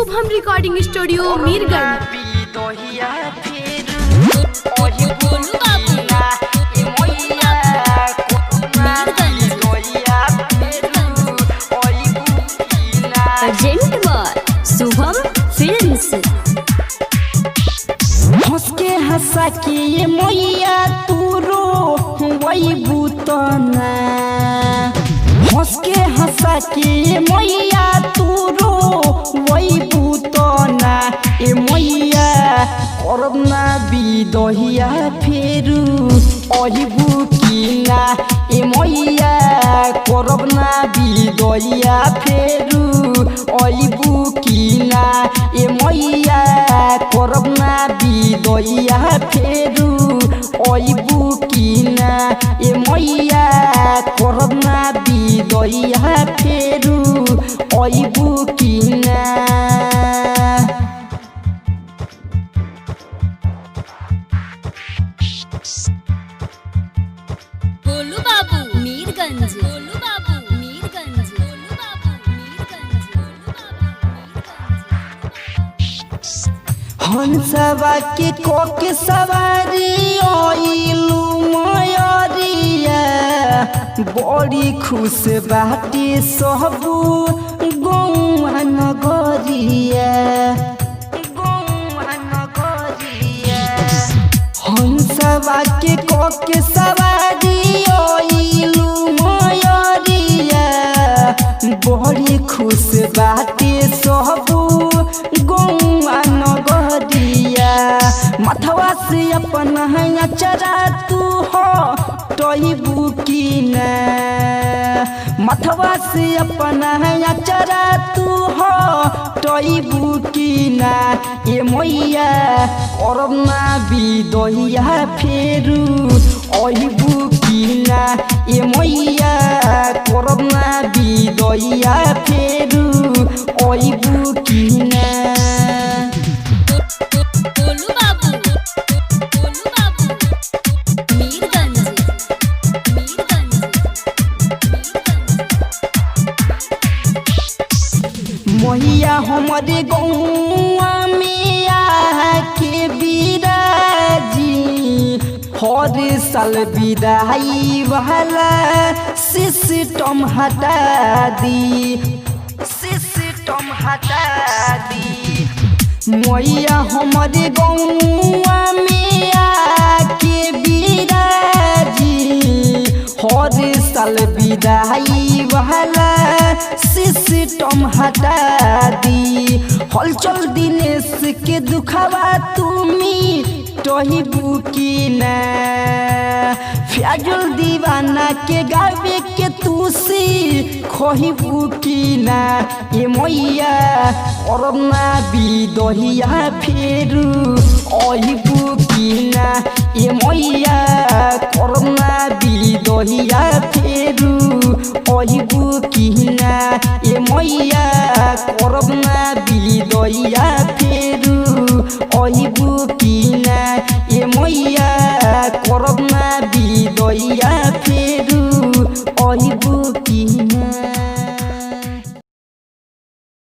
Shubham recording studio Mirganj. Present by Shubham films. हंस के हंसा के ये मैया तू रो वही बूतना। हंस के हंसा के ये मैया तू रो वही बूतना। ए मैया करना बिदहिया फेरू अहिबू कीना। ए मैया करना बिदहिया फेरू अहिबू कीना। ए मैया करना बिदहिया फेरू अहिबू कीना। ए मैया करना बिदहिया फेरू अहिबू कीना। गोलू बाबू मीरगंज। गोलू बाबू मीरगंज। गोलू बाबू मीरगंज। हंसवा के कोके सवारी आइलू मयरिया। बड़ी खुश बाटे सबू गौआ नगरिया। हंसवा के कोके सवारी आइलू मयरिया। बड़ी खुश बाटे सबू गौआ नगरिया। मथवा से अपना चरा तू हो टोइबू कीना। मथवा से अपना चरा तू हो टोइबू कीना। ए मैया करना बिदहिया फेरू अहिबू कीना। ए मैया करना बिदहिया फेरू अहिबू कीना। गोलू बाबू। गोलू बाबू मीरगंज। मीरगंज। मैया हमारे गौआ में आके बिराजी। हर साल विदाई वाला सिस्टम हटा दी। सिस्टम हटा दी। मैया हमारे गौआ में आके बिराजी। हर साल विदाई वाला सिस्टम हटा दी। हलचल दिनेश के दुखवा तुमी टोहिबू कीना। फ्याजुल दीवाना के गावे के तुसी खोहिबू कीना। ए मैया करना बिदहिया फेरू अहिबू कीना। ए मैया करना बिदहिया फेरू अहिबू कीना। ए मैया करना